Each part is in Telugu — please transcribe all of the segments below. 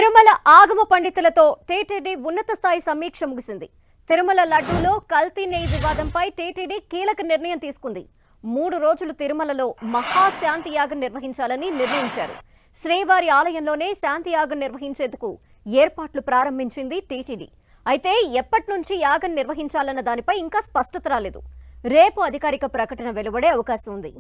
తిరుమల ఆగమ పండితులతో టీటీడీ ఉన్నత స్థాయి సమీక్ష ముగిసింది. తిరుమల లడ్డూలో కల్తీ నెయ్యి వివాదంపై టీటీడీ కీలక నిర్ణయం తీసుకుంది. 3 రోజులు తిరుమలలో మహాశాంతి యాగం నిర్వహించాలని నిర్ణయించారు. శ్రీవారి ఆలయంలోనే శాంతి యాగం నిర్వహించేందుకు ఏర్పాట్లు ప్రారంభించింది టీటీడీ. అయితే ఎప్పటి నుంచి యాగం నిర్వహించాలన్న దానిపై ఇంకా స్పష్టత రాలేదు. రేపు అధికారిక ప్రకటన వెలువడే అవకాశం ఉంది.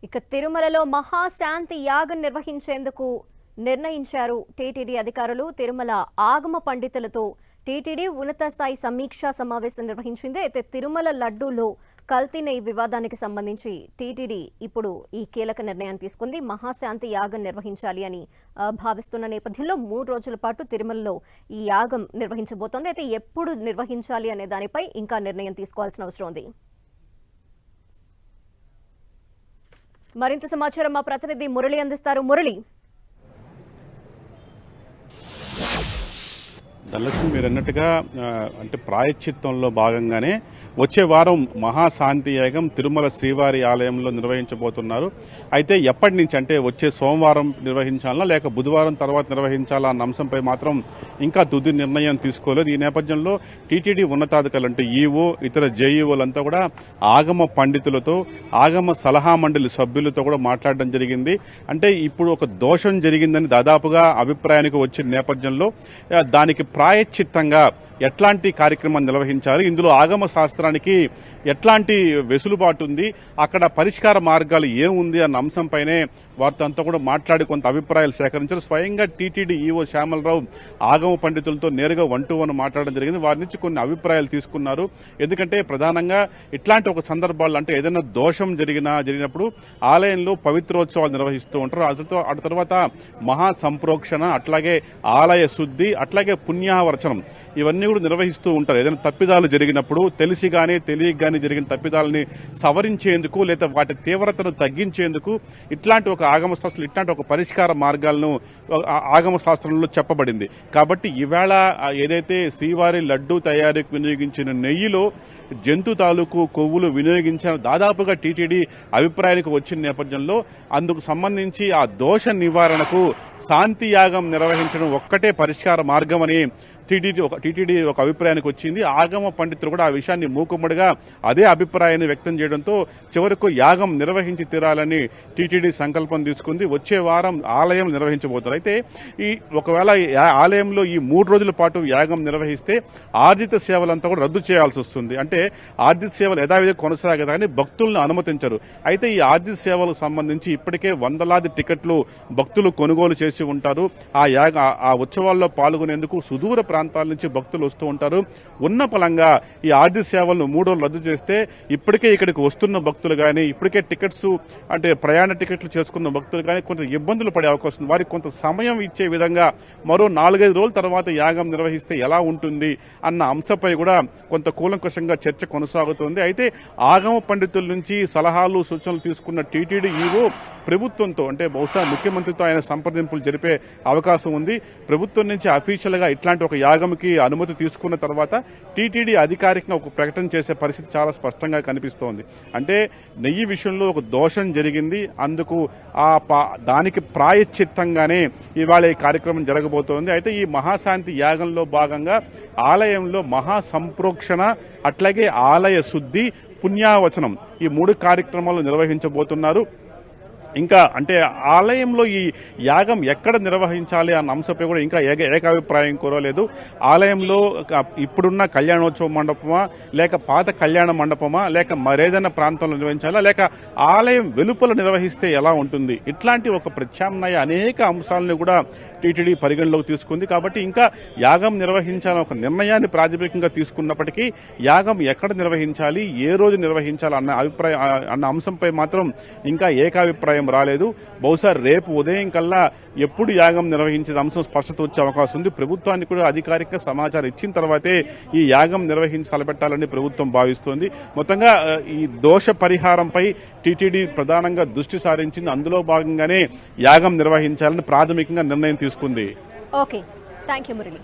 ఇక తిరుమలలో మహాశాంతి యాగం నిర్వహించేందుకు నిర్ణయించారు టీటీడీ అధికారులు. తిరుమల ఆగమ పండితులతో టీటీడీ ఉన్నత స్థాయి సమీక్షా సమావేశం నిర్వహించింది. అయితే తిరుమల లడ్డూలో కల్తీ నెయ్యి వివాదానికి సంబంధించి టీటీడీ ఇప్పుడు ఈ కీలక నిర్ణయాన్ని తీసుకుంది. మహాశాంతి యాగం నిర్వహించాలి అని భావిస్తున్న నేపథ్యంలో 3 రోజుల పాటు తిరుమలలో ఈ యాగం నిర్వహించబోతోంది. అయితే ఎప్పుడు నిర్వహించాలి అనే దానిపై ఇంకా నిర్ణయం తీసుకోవాల్సిన అవసరం ఉంది. మరింత సమాచారం మా ప్రతినిధి మురళి అందిస్తారు. మురళి, ధనలక్ష్మి, మీరు అన్నట్టుగా అంటే ప్రాయశ్చిత్తంలో భాగంగానే వచ్చే వారం మహాశాంతి యాగం తిరుమల శ్రీవారి ఆలయంలో నిర్వహించబోతున్నారు. అయితే ఎప్పటి నుంచి అంటే వచ్చే సోమవారం నిర్వహించాలా లేక బుధవారం తర్వాత నిర్వహించాలా అన్న అంశంపై మాత్రం ఇంకా తుది నిర్ణయం తీసుకోలేదు. ఈ నేపథ్యంలో టీటీడీ ఉన్నతాధికారులు అంటే ఈవో ఇతర జేఈఓలంతా కూడా ఆగమ పండితులతో ఆగమ సలహా మండలి సభ్యులతో కూడా మాట్లాడడం జరిగింది. అంటే ఇప్పుడు ఒక దోషం జరిగిందని దాదాపుగా అభిప్రాయానికి వచ్చిన నేపథ్యంలో దానికి ప్రాయశ్చిత్తంగా ఎట్లాంటి కార్యక్రమం నిర్వహించాలి, ఇందులో ఆగమ శాస్త్రానికి ఎట్లాంటి వెసులుబాటు ఉంది, అక్కడ పరిష్కార మార్గాలు ఏముంది అన్న అంశంపైనే వారితో అంతా కూడా మాట్లాడి కొంత అభిప్రాయాలు సేకరించారు. స్వయంగా టీటీడీ ఈవో శ్యామలరావు ఆగమ పండితులతో నేరుగా 1-to-1 మాట్లాడడం జరిగింది. వారి నుంచి కొన్ని అభిప్రాయాలు తీసుకున్నారు. ఎందుకంటే ప్రధానంగా ఇట్లాంటి ఒక సందర్భాల్లో అంటే ఏదైనా దోషం జరిగినప్పుడు ఆలయంలో పవిత్రోత్సవాలు నిర్వహిస్తూ ఉంటారు. ఆ తర్వాత మహా సంప్రోక్షణ, అట్లాగే ఆలయ శుద్ధి, అట్లాగే పుణ్యావర్చనం ఇవన్నీ కూడా నిర్వహిస్తూ ఉంటారు. ఏదైనా తప్పిదాలు జరిగినప్పుడు తెలిసి గానీ తెలియక గానీ జరిగిన తప్పిదాలని సవరించేందుకు లేదా వాటి తీవ్రతను తగ్గించేందుకు ఇట్లాంటి ఒక ఆగమ శాస్త్రం ఇట్లాంటి ఒక పరిష్కార మార్గాలను ఆగమ శాస్త్రంలో చెప్పబడింది. కాబట్టి ఈవేళ ఏదైతే శ్రీవారి లడ్డూ తయారీకి వినియోగించిన నెయ్యిలో జంతు తాలూకు కొవ్వులు వినియోగించిన దాదాపుగా టీటీడీ అభిప్రాయానికి వచ్చిన నేపథ్యంలో అందుకు సంబంధించి ఆ దోష నివారణకు శాంతి యాగం నిర్వహించడం ఒక్కటే పరిష్కార మార్గం అని టీటీడీ ఒక అభిప్రాయానికి వచ్చింది. ఆగమ పండితులు కూడా ఆ విషయాన్ని మూకుమ్మడిగా అదే అభిప్రాయాన్ని వ్యక్తం చేయడంతో చివరకు యాగం నిర్వహించి తీరాలని టీటీడీ సంకల్పం తీసుకుంది. వచ్చే వారం ఆలయం నిర్వహించబోతున్నారు. అయితే ఒకవేళ ఆలయంలో ఈ 3 రోజుల పాటు యాగం నిర్వహిస్తే ఆర్జిత సేవలంతా కూడా రద్దు చేయాల్సి వస్తుంది. అంటే ఆర్జిత సేవలు యథావిధిగా కొనసాగదు కానీ భక్తులను అనుమతించరు. అయితే ఈ ఆర్జిత సేవలకు సంబంధించి ఇప్పటికే వందలాది టికెట్లు భక్తులు కొనుగోలు చేసి ఉంటారు. ఆ ఉత్సవాల్లో పాల్గొనేందుకు సుదూర ప్రాంతాల నుంచి భక్తులు వస్తూ ఉంటారు. ఉన్న ఫలంగా ఈ ఆర్జిత సేవలను 3 రోజులు రద్దు చేస్తే ఇప్పటికే ఇక్కడికి వస్తున్న భక్తులు కానీ ఇప్పటికే టికెట్స్ అంటే ప్రయాణ టికెట్లు చేసుకున్న భక్తులు కానీ కొంత ఇబ్బందులు పడే అవకాశం, వారికి కొంత సమయం ఇచ్చే విధంగా మరో 4-5 రోజుల తర్వాత యాగం నిర్వహిస్తే ఎలా ఉంటుంది అన్న అంశంపై కూడా కొంత కూలంకషంగా చర్చ కొనసాగుతోంది. అయితే ఆగమ పండితుల నుంచి సలహాలు సూచనలు తీసుకున్న టీటీడీ ఈవో ప్రభుత్వంతో అంటే బహుశా ముఖ్యమంత్రితో ఆయన సంప్రదింపులు జరిపే అవకాశం ఉంది. ప్రభుత్వం నుంచి అఫీషియల్ గా ఇట్లాంటి ఒక యాగంకి అనుమతి తీసుకున్న తర్వాత టీటీడీ అధికారికంగా ఒక ప్రకటన చేసే పరిస్థితి చాలా స్పష్టంగా కనిపిస్తోంది. అంటే నెయ్యి విషయంలో ఒక దోషం జరిగింది, అందుకు దానికి ప్రాయశ్చిత్తంగానే ఇవాళ ఈ కార్యక్రమం జరగబోతోంది. అయితే ఈ మహాశాంతి యాగంలో భాగంగా ఆలయంలో మహా సంప్రోక్షణ, అట్లాగే ఆలయ శుద్ధి, పుణ్యావచనం ఈ 3 కార్యక్రమాలు నిర్వహించబోతున్నారు. ఇంకా అంటే ఆలయంలో ఈ యాగం ఎక్కడ నిర్వహించాలి అన్న అంశంపై కూడా ఇంకా ఏకాభిప్రాయం కోరలేదు. ఆలయంలో ఇప్పుడున్న కళ్యాణోత్సవ మండపమా లేక పాత కళ్యాణ మండపమా లేక మరేదైనా ప్రాంతంలో నిర్వహించాలా లేక ఆలయం వెలుపల నిర్వహిస్తే ఎలా ఉంటుంది, ఇట్లాంటి ఒక ప్రత్యామ్నాయ అనేక అంశాలను కూడా టీటీడీ పరిగణలోకి తీసుకుంది. కాబట్టి ఇంకా యాగం నిర్వహించాలని ఒక నిర్ణయాన్ని ప్రాతిపదికంగా తీసుకున్నప్పటికీ యాగం ఎక్కడ నిర్వహించాలి, ఏ రోజు నిర్వహించాలి అన్న అంశంపై మాత్రం ఇంకా ఏకాభిప్రాయం రాలేదు. బహుశా రేపు ఉదయం కల్లా ఎప్పుడు యాగం నిర్వహించే అంశం స్పష్టత వచ్చే అవకాశం ఉంది. ప్రభుత్వానికి కూడా అధికారిక సమాచారం ఇచ్చిన తర్వాతే ఈ యాగం నిర్వహించి తలపెట్టాలని ప్రభుత్వం భావిస్తోంది. మొత్తంగా ఈ దోష పరిహారంపై టీటీడీ ప్రధానంగా దృష్టి సారించింది. అందులో భాగంగానే యాగం నిర్వహించాలని ప్రాథమికంగా నిర్ణయం తీసుకుంది. Okay, thank you Murali.